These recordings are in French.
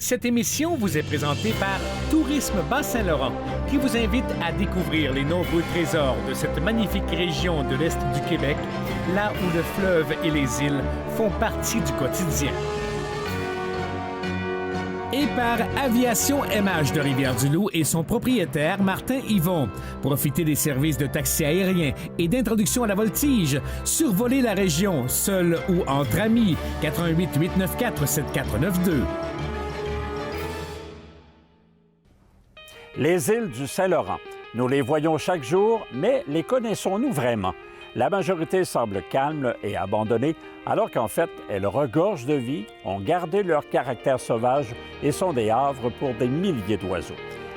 Cette émission vous est présentée par Tourisme Bas-Saint-Laurent, qui vous invite à découvrir les nombreux trésors de cette magnifique région de l'Est du Québec, là où le fleuve et les îles font partie du quotidien. Et par Aviation MH de Rivière-du-Loup et son propriétaire, Martin Yvon. Profitez des services de taxi aérien et d'introduction à la voltige. Survolez la région, seul ou entre amis. 88 894 7492. Les îles du Saint-Laurent. Nous les voyons chaque jour, mais les connaissons-nous vraiment? La majorité semble calme et abandonnée, alors qu'en fait, elles regorgent de vie, ont gardé leur caractère sauvage et sont des havres pour des milliers d'oiseaux.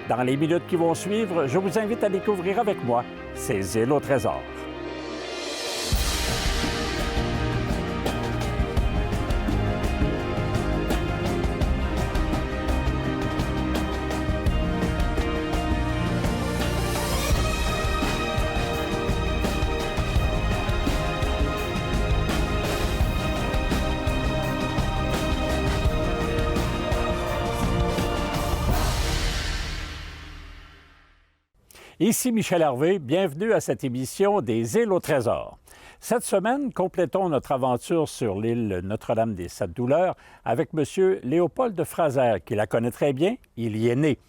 Dans les minutes qui vont suivre, je vous invite à découvrir avec moi ces îles au trésor. Ici Michel Hervé, bienvenue à cette émission des îles au trésor. Cette semaine, complétons notre aventure sur l'île Notre-Dame des Sept Douleurs avec M. Léopold Fraser, qui la connaît très bien, il y est né.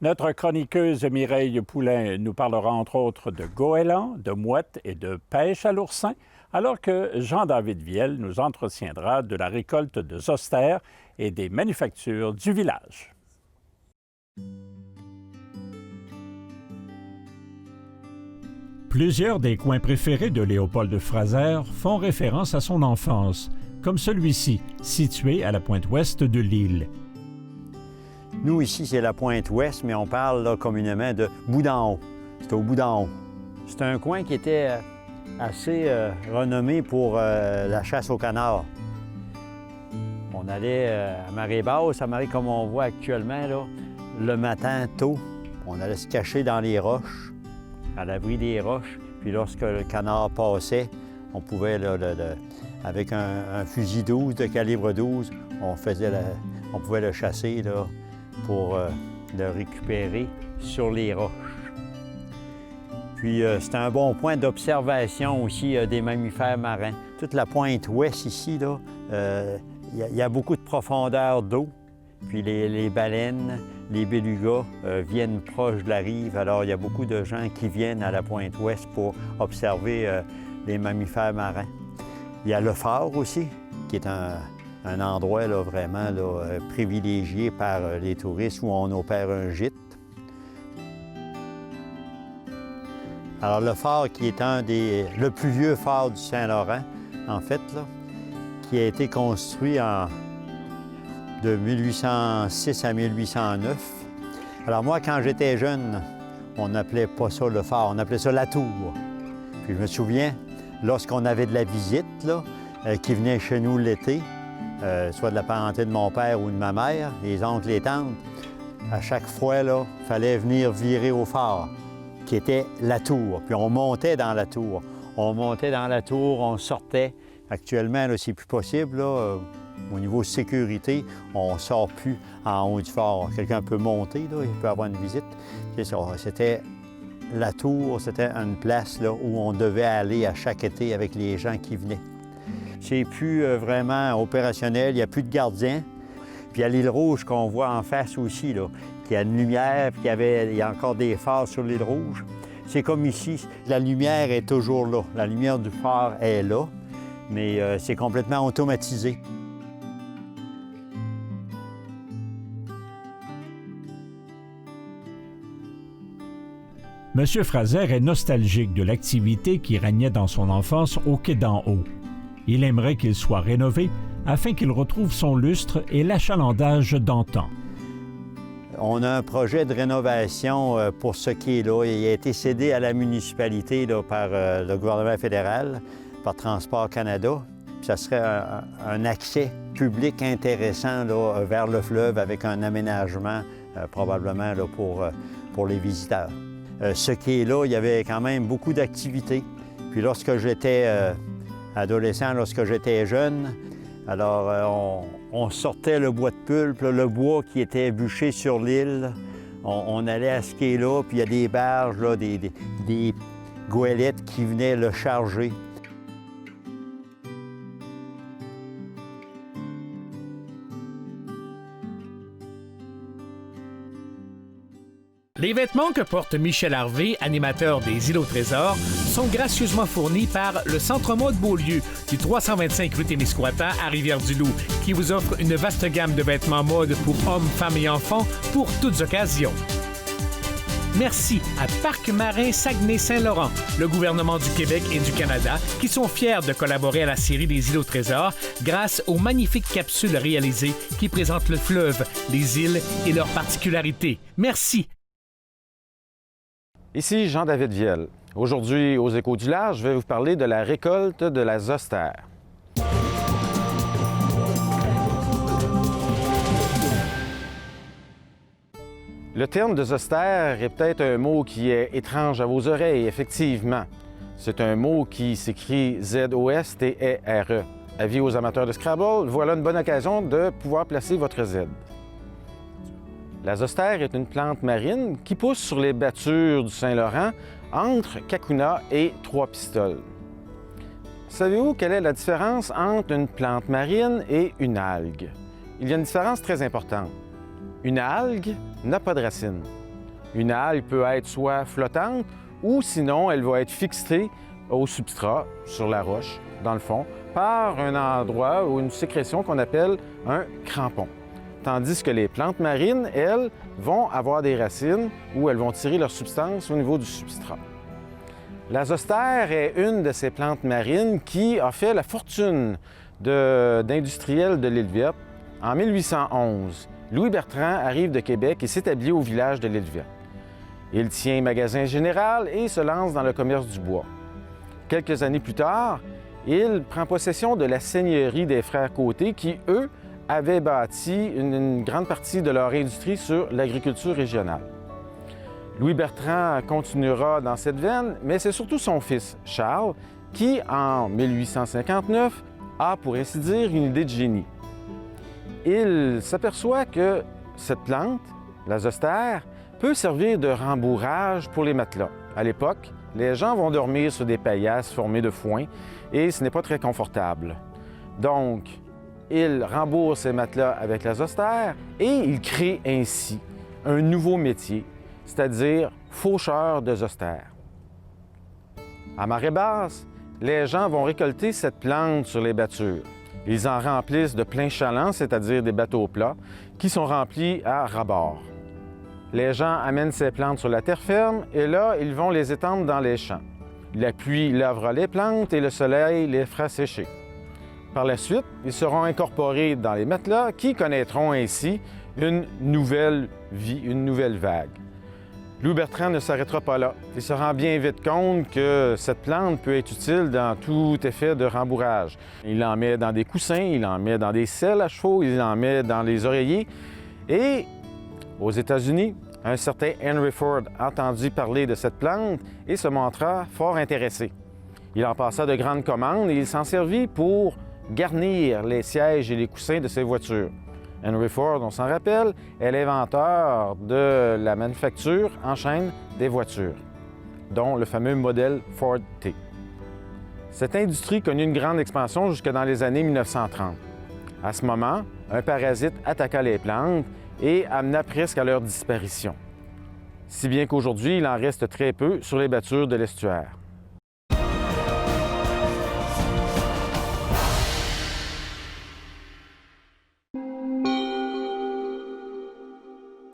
Notre chroniqueuse Mireille Poulain nous parlera entre autres de goélands, de mouettes et de pêche à l'oursin, alors que Jean-David Viel nous entretiendra de la récolte de zostères et des manufactures du village. Plusieurs des coins préférés de Léopold Fraser font référence à son enfance, comme celui-ci, situé à la pointe ouest de l'île. Nous, ici, c'est la pointe ouest, mais on parle là, communément de bout d'en haut. C'est au bout d'en haut. C'est un coin qui était assez renommé pour la chasse au canard. On allait à marée basse, à marée comme on voit actuellement, là, le matin tôt. On allait se cacher dans les roches, à l'abri des roches. Puis lorsque le canard passait, on pouvait, là, avec un fusil 12 de calibre 12, on pouvait le chasser là, pour le récupérer sur les roches. Puis c'est un bon point d'observation aussi des mammifères marins. Toute la pointe ouest ici, il y a beaucoup de profondeur d'eau. Puis les baleines, les belugas viennent proche de la rive. Alors, il y a beaucoup de gens qui viennent à la pointe ouest pour observer les mammifères marins. Il y a le phare aussi, qui est un endroit là, vraiment là, privilégié par les touristes où on opère un gîte. Alors, le phare qui est le plus vieux phare du Saint-Laurent, en fait, là, qui a été construit de 1806 à 1809. Alors moi, quand j'étais jeune, on n'appelait pas ça le phare, on appelait ça la tour. Puis je me souviens, lorsqu'on avait de la visite, là, qui venait chez nous l'été, soit de la parenté de mon père ou de ma mère, les oncles et tantes, à chaque fois, il fallait venir virer au phare, qui était la tour. Puis on montait dans la tour. On montait dans la tour, on sortait. Actuellement, c'est plus possible, là. Au niveau sécurité, on ne sort plus en haut du phare. Quelqu'un peut monter, là, il peut avoir une visite. C'était la tour, c'était une place là, où on devait aller à chaque été avec les gens qui venaient. C'est plus vraiment opérationnel, il n'y a plus de gardiens. Puis il y a l'île Rouge qu'on voit en face aussi, là, qui a une lumière, puis il y a encore des phares sur l'île Rouge. C'est comme ici, la lumière est toujours là. La lumière du phare est là, mais c'est complètement automatisé. M. Fraser est nostalgique de l'activité qui régnait dans son enfance au quai d'en haut. Il aimerait qu'il soit rénové afin qu'il retrouve son lustre et l'achalandage d'antan. On a un projet de rénovation pour ce quai-là. Il a été cédé à la municipalité là, par le gouvernement fédéral, par Transport Canada. Puis ça serait un accès public intéressant là, vers le fleuve avec un aménagement probablement là, pour les visiteurs. Ce quai-là, il y avait quand même beaucoup d'activités. Puis lorsque j'étais adolescent, lorsque j'étais jeune, Alors, on sortait le bois de pulpe, là, le bois qui était bûché sur l'île. On allait à ce quai-là, puis il y a des barges, là, des goélettes qui venaient le charger. Les vêtements que porte Michel Harvey, animateur des Îles au Trésor, sont gracieusement fournis par le Centre Mode Beaulieu du 325 rue Témiscouata à Rivière-du-Loup, qui vous offre une vaste gamme de vêtements mode pour hommes, femmes et enfants pour toutes occasions. Merci à Parc Marin Saguenay-Saint-Laurent, le gouvernement du Québec et du Canada, qui sont fiers de collaborer à la série des Îles au Trésor grâce aux magnifiques capsules réalisées qui présentent le fleuve, les îles et leurs particularités. Merci. Ici Jean-David Viel. Aujourd'hui, aux Échos du Large, je vais vous parler de la récolte de la zostère. Le terme de zostère est peut-être un mot qui est étrange à vos oreilles, effectivement. C'est un mot qui s'écrit Z-O-S-T-E-R-E. Avis aux amateurs de Scrabble, voilà une bonne occasion de pouvoir placer votre Z. La zostère est une plante marine qui pousse sur les battures du Saint-Laurent entre Cacouna et Trois-Pistoles. Savez-vous quelle est la différence entre une plante marine et une algue? Il y a une différence très importante. Une algue n'a pas de racines. Une algue peut être soit flottante ou sinon elle va être fixée au substrat, sur la roche, dans le fond, par un endroit ou une sécrétion qu'on appelle un crampon. Tandis que les plantes marines, elles, vont avoir des racines où elles vont tirer leur substance au niveau du substrat. La zostère est une de ces plantes marines qui a fait la fortune d'industriels de l'île Verte. En 1811, Louis Bertrand arrive de Québec et s'établit au village de l'île Verte. Il tient un magasin général et se lance dans le commerce du bois. Quelques années plus tard, il prend possession de la seigneurie des frères Côté qui, eux, avaient bâti une grande partie de leur industrie sur l'agriculture régionale. Louis Bertrand continuera dans cette veine, mais c'est surtout son fils, Charles, qui, en 1859, a, pour ainsi dire, une idée de génie. Il s'aperçoit que cette plante, la zostère, peut servir de rembourrage pour les matelas. À l'époque, les gens vont dormir sur des paillasses formées de foin et ce n'est pas très confortable. Donc, il rembourse ses matelas avec la zostère et il crée ainsi un nouveau métier, c'est-à-dire faucheur de zostère. À marée basse, les gens vont récolter cette plante sur les battures. Ils en remplissent de plein chaland, c'est-à-dire des bateaux plats, qui sont remplis à ras-bord. Les gens amènent ces plantes sur la terre ferme et là, ils vont les étendre dans les champs. La pluie lavera les plantes et le soleil les fera sécher. Par la suite, ils seront incorporés dans les matelas qui connaîtront ainsi une nouvelle vie, une nouvelle vague. Louis Bertrand ne s'arrêtera pas là. Il se rend bien vite compte que cette plante peut être utile dans tout effet de rembourrage. Il en met dans des coussins, il en met dans des selles à chevaux, il en met dans les oreillers. Et aux États-Unis, un certain Henry Ford entendit parler de cette plante et se montra fort intéressé. Il en passa de grandes commandes et il s'en servit pour garnir les sièges et les coussins de ses voitures. Henry Ford, on s'en rappelle, est l'inventeur de la manufacture en chaîne des voitures, dont le fameux modèle Ford T. Cette industrie connut une grande expansion jusque dans les années 1930. À ce moment, un parasite attaqua les plantes et amena presque à leur disparition. Si bien qu'aujourd'hui, il en reste très peu sur les battures de l'estuaire.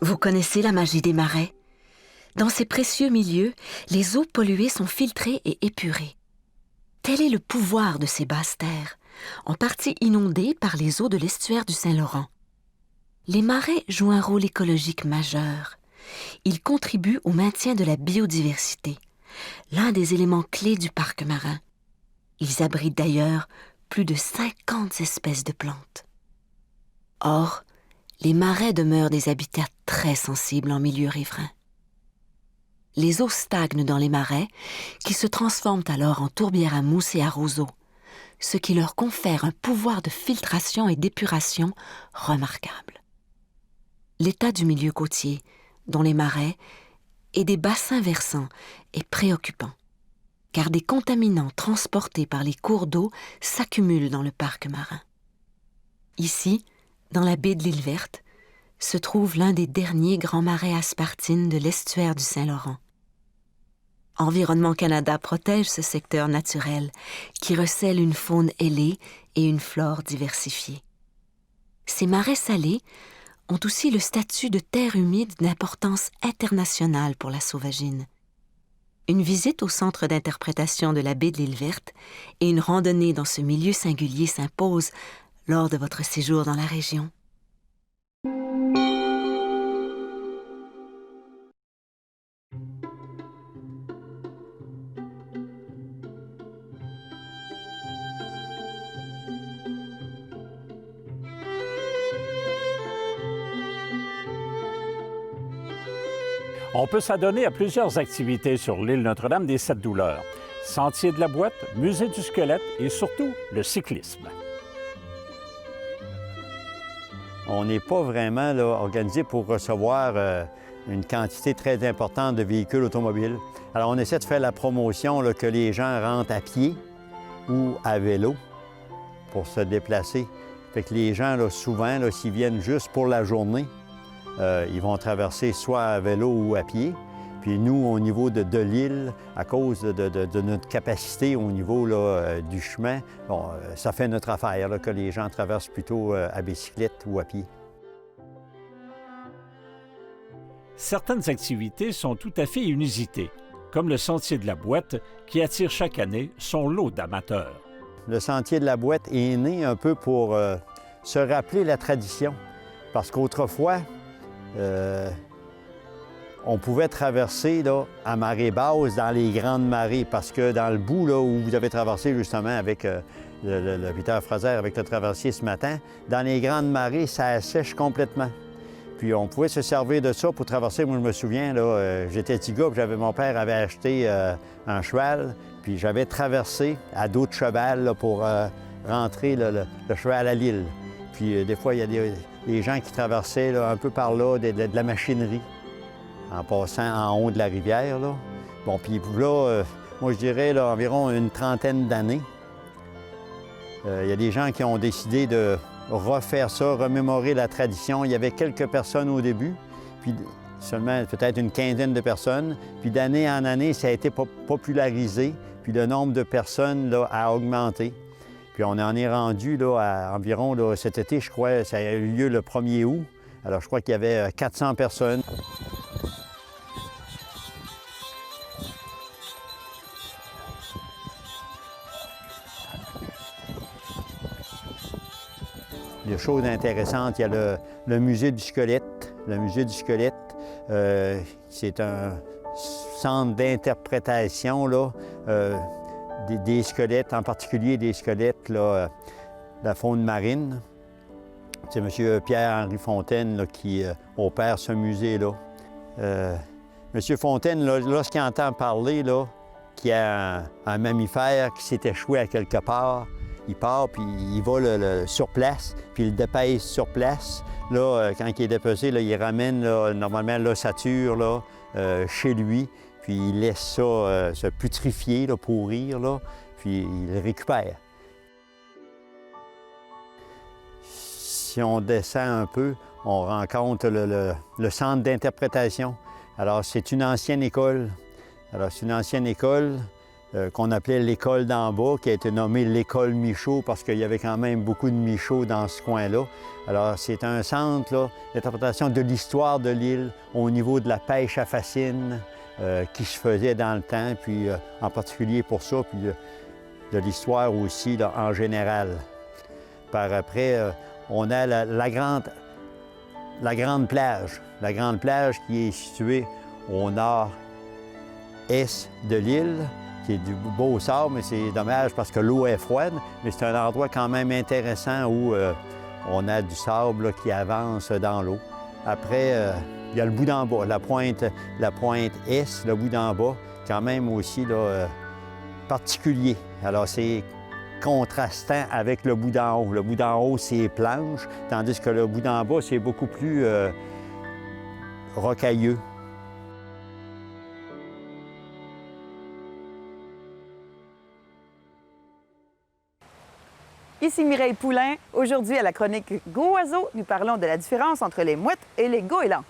Vous connaissez la magie des marais? Dans ces précieux milieux, les eaux polluées sont filtrées et épurées. Tel est le pouvoir de ces basses terres, en partie inondées par les eaux de l'estuaire du Saint-Laurent. Les marais jouent un rôle écologique majeur. Ils contribuent au maintien de la biodiversité, l'un des éléments clés du parc marin. Ils abritent d'ailleurs plus de 50 espèces de plantes. Or, les marais demeurent des habitats très sensibles en milieu riverain. Les eaux stagnent dans les marais, qui se transforment alors en tourbières à mousse et à roseaux, ce qui leur confère un pouvoir de filtration et d'épuration remarquable. L'état du milieu côtier, dont les marais, et des bassins versants est préoccupant, car des contaminants transportés par les cours d'eau s'accumulent dans le parc marin. Ici, dans la baie de l'Île Verte, se trouve l'un des derniers grands marais aspartines de l'estuaire du Saint-Laurent. Environnement Canada protège ce secteur naturel qui recèle une faune ailée et une flore diversifiée. Ces marais salés ont aussi le statut de terre humide d'importance internationale pour la sauvagine. Une visite au centre d'interprétation de la baie de l'Île Verte et une randonnée dans ce milieu singulier s'imposent lors de votre séjour dans la région. On peut s'adonner à plusieurs activités sur l'île Notre-Dame des Sept-Douleurs. Sentier de la Boîte, musée du squelette et surtout le cyclisme. On n'est pas vraiment là, organisé pour recevoir une quantité très importante de véhicules automobiles. Alors, on essaie de faire la promotion là, que les gens rentrent à pied ou à vélo pour se déplacer. Fait que les gens, là, souvent, là, s'ils viennent juste pour la journée, ils vont traverser soit à vélo ou à pied. Puis nous, au niveau de l'île, à cause de notre capacité au niveau là, du chemin, bon, ça fait notre affaire là, que les gens traversent plutôt à bicyclette ou à pied. Certaines activités sont tout à fait inusitées, comme le Sentier de la Boîte qui attire chaque année son lot d'amateurs. Le Sentier de la Boîte est né un peu pour se rappeler la tradition. Parce qu'autrefois, on pouvait traverser là, à marée basse dans les grandes marées, parce que dans le bout là, où vous avez traversé justement avec le Peter Fraser, avec le traversier ce matin, dans les grandes marées, ça assèche complètement. Puis on pouvait se servir de ça pour traverser. Moi, je me souviens, là, j'étais petit gars, puis mon père avait acheté un cheval, puis j'avais traversé à dos de cheval là, pour rentrer le cheval à l'île. Puis des fois, il y a des gens qui traversaient là, un peu par là de la machinerie, en passant en haut de la rivière. Là. Bon, puis là, moi, je dirais là, environ une trentaine d'années, il y a des gens qui ont décidé de refaire ça, remémorer la tradition. Il y avait quelques personnes au début, puis seulement peut-être une quinzaine de personnes. Puis d'année en année, ça a été popularisé, puis le nombre de personnes là, a augmenté. Puis on en est rendu là, à environ là, cet été, je crois, ça a eu lieu le 1er août. Alors je crois qu'il y avait 400 personnes. Des choses intéressantes, il y a le musée du squelette. Le musée du squelette, c'est un centre d'interprétation là, des squelettes, en particulier des squelettes là, de la faune marine. C'est M. Pierre-Henri Fontaine là, qui opère ce musée-là. M. Fontaine, lorsqu'il entend parler qu'il y a un mammifère qui s'est échoué à quelque part, il part, puis il va sur place, puis il le dépèse sur place. Là, quand il est dépecé, là, il ramène là, normalement l'ossature là, chez lui, puis il laisse ça se putrifier, là, pourrir, là, puis il le récupère. Si on descend un peu, on rencontre le centre d'interprétation. Alors, c'est une ancienne école. Alors, c'est une ancienne école qu'on appelait l'école d'en bas, qui a été nommée l'école Michaud parce qu'il y avait quand même beaucoup de Michaud dans ce coin-là. Alors, c'est un centre d'interprétation de l'histoire de l'île au niveau de la pêche à fascine qui se faisait dans le temps, puis en particulier pour ça, puis de l'histoire aussi là, en général. Par après, on a la grande plage. La grande plage qui est située au nord-est de l'île, qui est du beau sable, mais c'est dommage parce que l'eau est froide, mais c'est un endroit quand même intéressant où on a du sable là, qui avance dans l'eau. Après, il y a le bout d'en bas, la pointe est, le bout d'en bas, quand même aussi là, particulier. Alors c'est contrastant avec le bout d'en haut. Le bout d'en haut, c'est planche, tandis que le bout d'en bas, c'est beaucoup plus rocailleux. Ici Mireille Poulain. Aujourd'hui, à la chronique Go-Oiseau, nous parlons de la différence entre les mouettes et les goélands.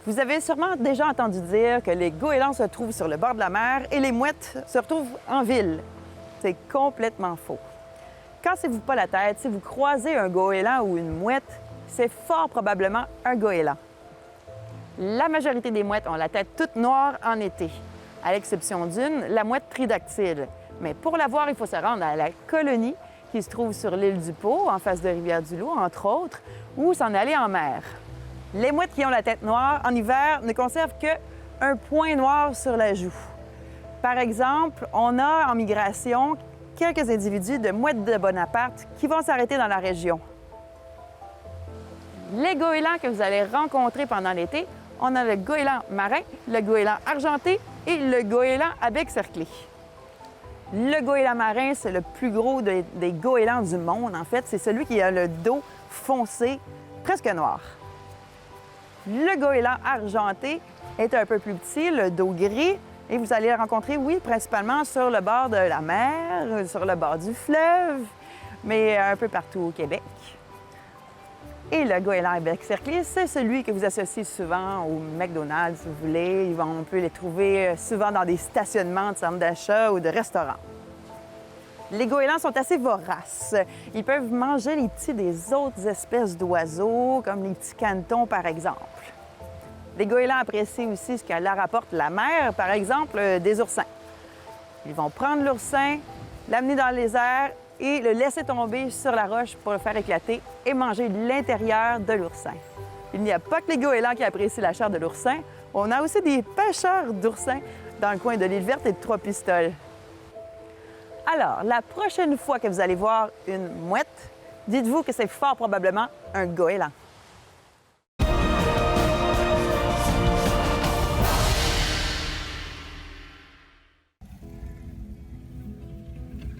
Vous avez sûrement déjà entendu dire que les goélands se trouvent sur le bord de la mer et les mouettes se retrouvent en ville. C'est complètement faux. Cassez-vous pas la tête, si vous croisez un goéland ou une mouette, c'est fort probablement un goéland. La majorité des mouettes ont la tête toute noire en été, à l'exception d'une, la mouette tridactyle. Mais pour la voir, il faut se rendre à la colonie qui se trouve sur l'île du Pô, en face de Rivière-du-Loup, entre autres, ou s'en aller en mer. Les mouettes qui ont la tête noire, en hiver, ne conservent qu'un point noir sur la joue. Par exemple, on a en migration quelques individus de mouettes de Bonaparte qui vont s'arrêter dans la région. Les goélands que vous allez rencontrer pendant l'été, on a le goéland marin, le goéland argenté et le goéland à bec cerclé. Le goéland marin, c'est le plus gros des goélands du monde, en fait. C'est celui qui a le dos foncé, presque noir. Le goéland argenté est un peu plus petit, le dos gris, et vous allez le rencontrer, oui, principalement sur le bord de la mer, sur le bord du fleuve, mais un peu partout au Québec. Et le goéland à bec cerclé, c'est celui que vous associez souvent au McDonald's, si vous voulez. On peut les trouver souvent dans des stationnements de centres d'achat ou de restaurants. Les goélands sont assez voraces. Ils peuvent manger les petits des autres espèces d'oiseaux, comme les petits canetons, par exemple. Les goélands apprécient aussi ce que leur apporte la mer, par exemple des oursins. Ils vont prendre l'oursin, l'amener dans les airs et le laisser tomber sur la roche pour le faire éclater et manger l'intérieur de l'oursin. Il n'y a pas que les goélands qui apprécient la chair de l'oursin. On a aussi des pêcheurs d'oursins dans le coin de l'île Verte et de Trois-Pistoles. Alors, la prochaine fois que vous allez voir une mouette, dites-vous que c'est fort probablement un goéland.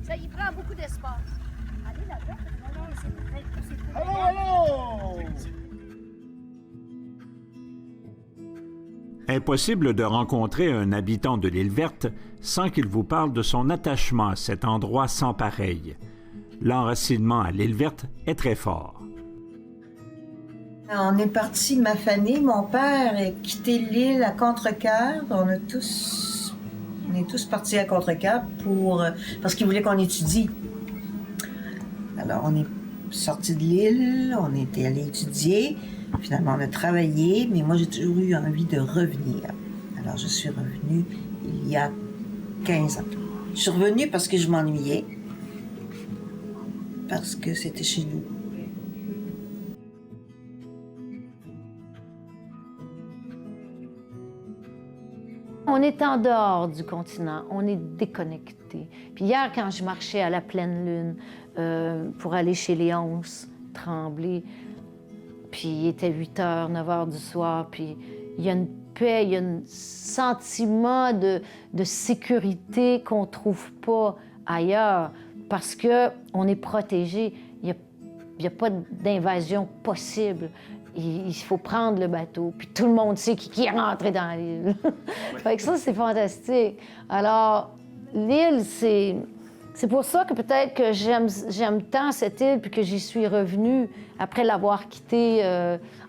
Ça y prend beaucoup d'espace. Allez là-bas. Non, c'est Allô! Impossible de rencontrer un habitant de l'île Verte sans qu'il vous parle de son attachement à cet endroit sans pareil. L'enracinement à l'île Verte est très fort. On est parti, ma famille, mon père a quitté l'île à Contrecœur. On est tous partis à Contrecœur parce qu'il voulait qu'on étudie. Alors on est sortis de l'île, on était allé étudier. Finalement, on a travaillé, mais moi, j'ai toujours eu envie de revenir. Alors, je suis revenue il y a 15 ans. Je suis revenue parce que je m'ennuyais, parce que c'était chez nous. On est en dehors du continent, on est déconnecté. Puis hier, quand je marchais à la pleine lune pour aller chez Léonce, Tremblay, puis il était 8 h, 9 h du soir, puis il y a une paix, il y a un sentiment de sécurité qu'on ne trouve pas ailleurs parce qu'on est protégé. Il n'y a pas d'invasion possible. Il faut prendre le bateau, puis tout le monde sait qui est rentré dans l'île. Fait que ça, c'est fantastique. Alors, l'île, c'est pour ça que peut-être que j'aime tant cette île puis que j'y suis revenue après l'avoir quittée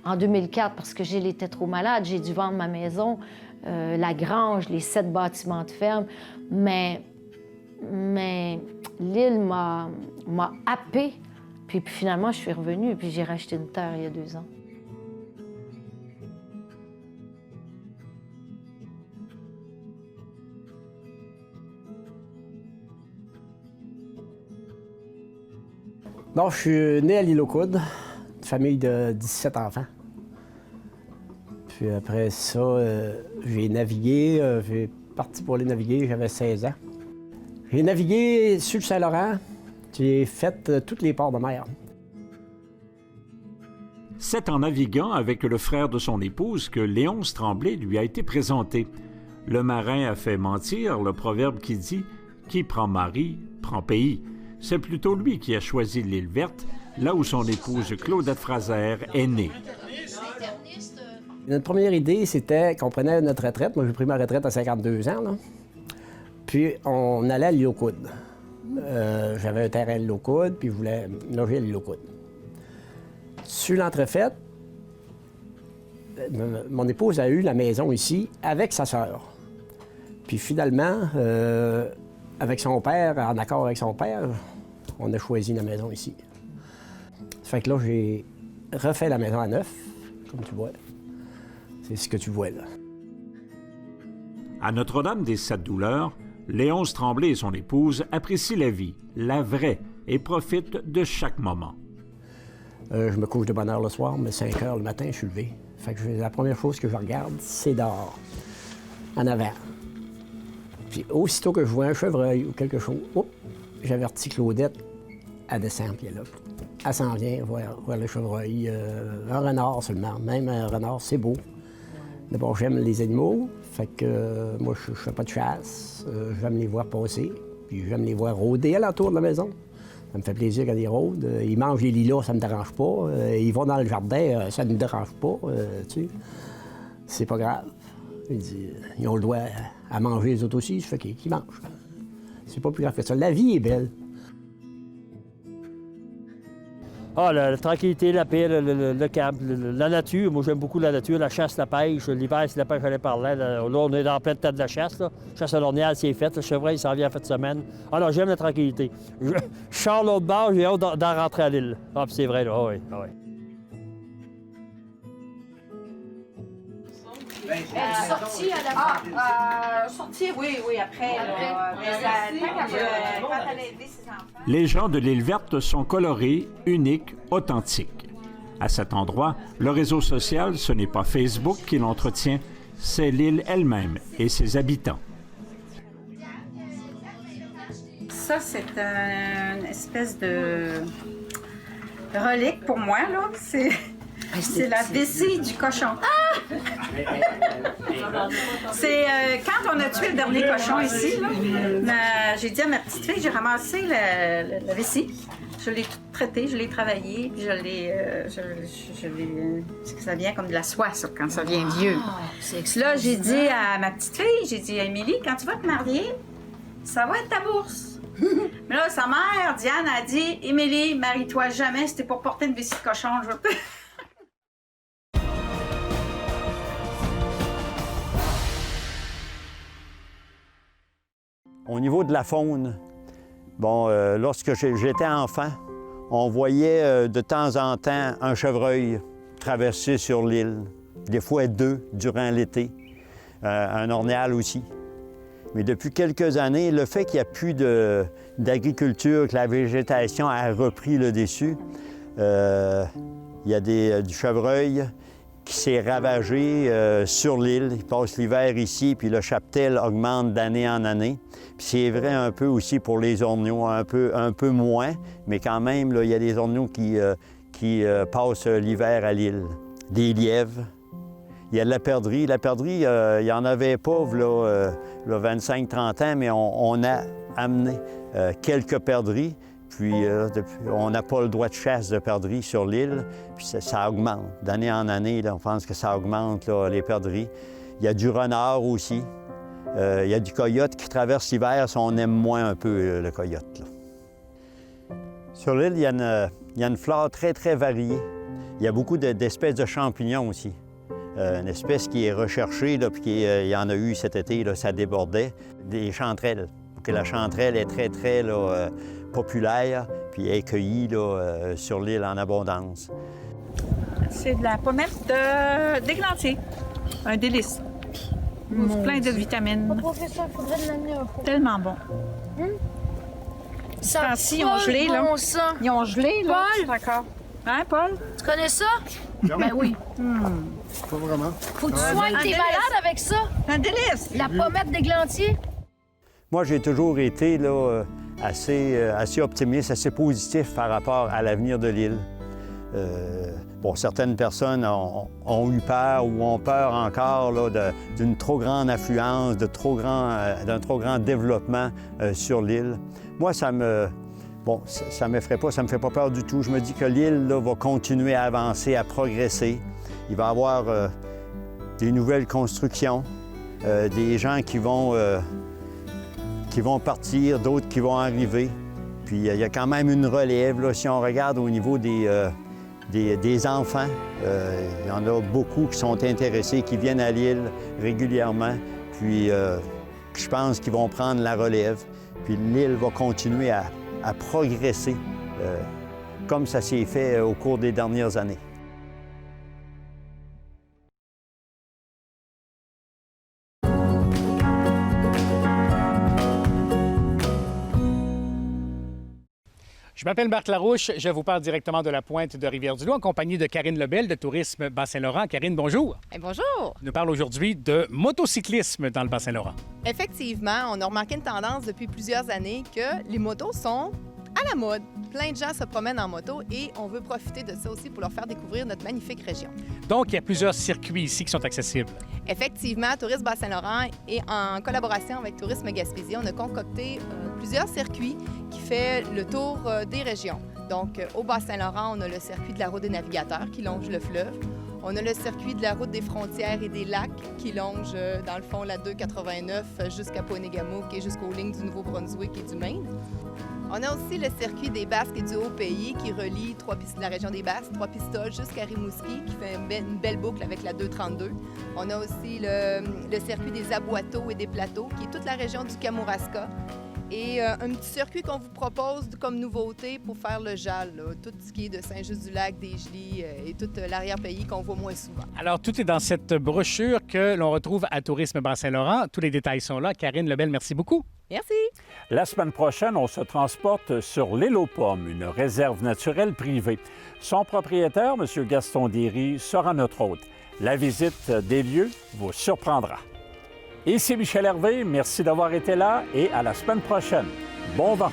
en 2004 parce que Gilles était trop malade. J'ai dû vendre ma maison, la grange, les 7 bâtiments de ferme. Mais l'île m'a happée. Puis finalement, je suis revenue puis j'ai racheté une terre il y a 2 ans. Non, je suis né à l'île aux Coudes, une famille de 17 enfants. Puis après ça, j'ai navigué, j'ai parti pour aller naviguer, j'avais 16 ans. J'ai navigué sur le Saint-Laurent, j'ai fait tous les ports de mer. C'est en naviguant avec le frère de son épouse que Léonce Tremblay lui a été présenté. Le marin a fait mentir le proverbe qui dit « Qui prend mari, prend pays ». C'est plutôt lui qui a choisi l'île verte, là où son épouse Claudette Fraser est née. Notre première idée, c'était qu'on prenait notre retraite. Moi, j'ai pris ma retraite à 52 ans, là. Puis on allait à l'île aux Coudes. J'avais un terrain à l'île aux Coudes, puis je voulais loger à l'île aux Coudes. Sur l'entrefaite, mon épouse a eu la maison ici avec sa sœur. Puis finalement, avec son père, en accord avec son père, on a choisi la maison ici. Ça fait que là, j'ai refait la maison à neuf, comme tu vois. C'est ce que tu vois là. À Notre-Dame des Sept Douleurs, Léonce Tremblay et son épouse apprécient la vie, la vraie, et profitent de chaque moment. Je me couche de bonne heure le soir, mais 5 heures le matin, je suis levé. Fait que la première chose que je regarde, c'est dehors, en avant. Puis aussitôt que je vois un chevreuil ou quelque chose, j'avertis Claudette à descendre, puis là. Elle s'en vient voir le chevreuil. Un renard seulement, même un renard, c'est beau. D'abord, j'aime les animaux, fait que moi, je fais pas de chasse. J'aime les voir passer, puis j'aime les voir rôder alentour de la maison. Ça me fait plaisir quand ils rôdent. Ils mangent les lilas, ça me dérange pas. Ils vont dans le jardin, ça ne me dérange pas, tu sais. C'est pas grave. Ils ont le droit à manger les autres aussi, ça fait qu'ils mangent. C'est pas plus grave que ça. La vie est belle. Ah, la tranquillité, la paix, le camp, la nature. Moi, j'aime beaucoup la nature, la chasse, la pêche. L'hiver, c'est la pêche, j'allais par là. Là, on est dans plein de temps de la chasse. Là. Chasse à l'ornial, c'est fait. Le chevreuil, s'en vient en fin de semaine. Ah non, j'aime la tranquillité. Je sors l'autre bord, j'ai hâte d'en rentrer à l'île. Ah, puis c'est vrai, là. Ah, oui. Ah, oui. Sortie à la sortie, oui, après. Quand elle a aidé ses enfants. Les gens de l'île verte sont colorés, uniques, authentiques. À cet endroit, le réseau social, ce n'est pas Facebook qui l'entretient, c'est l'île elle-même et ses habitants. Ça, c'est une espèce de relique pour moi, là. C'est la vessie du cochon. Ah! C'est quand on a tué le dernier cochon ici, j'ai dit à ma petite fille, j'ai ramassé la vessie. Je l'ai toute traitée, je l'ai travaillée, puis ça vient comme de la soie, ça, quand ça vient vieux. Là, j'ai dit à ma petite fille, j'ai dit à Émilie, quand tu vas te marier, ça va être ta bourse. Mais là, sa mère, Diane, a dit, Émilie, marie-toi jamais, c'était pour porter une vessie de cochon. Je veux... Au niveau de la faune, bon, lorsque j'étais enfant, on voyait de temps en temps un chevreuil traverser sur l'île, des fois 2 durant l'été, un ornial aussi. Mais depuis quelques années, le fait qu'il n'y a plus d'agriculture, que la végétation a repris le dessus, il y a du chevreuil qui s'est ravagé sur l'île. Il passe l'hiver ici, puis le cheptel augmente d'année en année. Puis c'est vrai un peu aussi pour les orgnaux, un peu moins, mais quand même, là, il y a des orgnaux qui passent l'hiver à l'île. Des lièvres. Il y a de la perdrix. La perdrix, il n'y en avait pas, là 25-30 ans, mais on a amené quelques perdrix. Puis on n'a pas le droit de chasse de perdrix sur l'île, puis ça augmente. D'année en année, là, on pense que ça augmente, là, les perdrix. Il y a du renard aussi. Il y a du coyote qui traverse l'hiver, si on aime moins un peu le coyote. Là. Sur l'île, il y a une flore très, très variée. Il y a beaucoup d'espèces de champignons aussi. Une espèce qui est recherchée, là, puis il y en a eu cet été, là, ça débordait. Des chanterelles. La chanterelle est très, très là, populaire, puis est cueillie là, sur l'île en abondance. C'est de la pommette d'églantier. Un délice. Plein de vitamines. Tellement bon. Ça ils ont gelé, là. Bon, ça. Ils ont gelé, là. Paul? D'accord. Hein, Paul? Tu connais ça? Ben oui. Pas vraiment. Faut que tu soignes tes malades avec ça. Un délice. La pommette d'églantier. Moi, j'ai toujours été là, assez optimiste, assez positif par rapport à l'avenir de l'île. Certaines personnes ont eu peur ou ont peur encore d'une trop grande affluence, d'un trop grand développement sur l'île. Moi, ça m'effraie pas, ça me fait pas peur du tout. Je me dis que l'île va continuer à avancer, à progresser. Il va y avoir des nouvelles constructions, des gens qui vont partir, d'autres qui vont arriver. Puis il y a quand même une relève, là, si on regarde au niveau des enfants. Il y en a beaucoup qui sont intéressés, qui viennent à l'île régulièrement. Puis je pense qu'ils vont prendre la relève. Puis l'île va continuer à progresser comme ça s'est fait au cours des dernières années. Je m'appelle Marc Larouche, je vous parle directement de la pointe de Rivière-du-Loup en compagnie de Karine Lebel de Tourisme Bas-Saint-Laurent. Karine, bonjour. Bonjour. On nous parle aujourd'hui de motocyclisme dans le Bas-Saint-Laurent. Effectivement, on a remarqué une tendance depuis plusieurs années que les motos sont à la mode. Plein de gens se promènent en moto et on veut profiter de ça aussi pour leur faire découvrir notre magnifique région. Donc, il y a plusieurs circuits ici qui sont accessibles. Effectivement, Tourisme Bas-Saint-Laurent et en collaboration avec Tourisme Gaspésie, on a concocté plusieurs circuits qui fait le tour des régions. Donc, au Bas-Saint-Laurent, on a le circuit de la route des navigateurs qui longe le fleuve. On a le circuit de la route des frontières et des lacs qui longe, dans le fond, la 289 jusqu'à Ponegamook et jusqu'aux lignes du Nouveau-Brunswick et du Maine. On a aussi le circuit des Basques et du Haut-Pays qui relie la région des Basques, Trois-Pistoles jusqu'à Rimouski, qui fait une belle boucle avec la 232. On a aussi le circuit des Aboiteaux et des Plateaux, qui est toute la région du Kamouraska. Et un petit circuit qu'on vous propose comme nouveauté pour faire le JAL, là, tout ce qui est de Saint-Just-du-Lac, des Gelis et tout l'arrière-pays qu'on voit moins souvent. Alors, tout est dans cette brochure que l'on retrouve à Tourisme Bas-Saint-Laurent. Tous les détails sont là. Karine Lebel, merci beaucoup. Merci. La semaine prochaine, on se transporte sur l'île aux Pommes, une réserve naturelle privée. Son propriétaire, M. Gaston Derry, sera notre hôte. La visite des lieux vous surprendra. Ici Michel Hervé, merci d'avoir été là et à la semaine prochaine. Bon vent!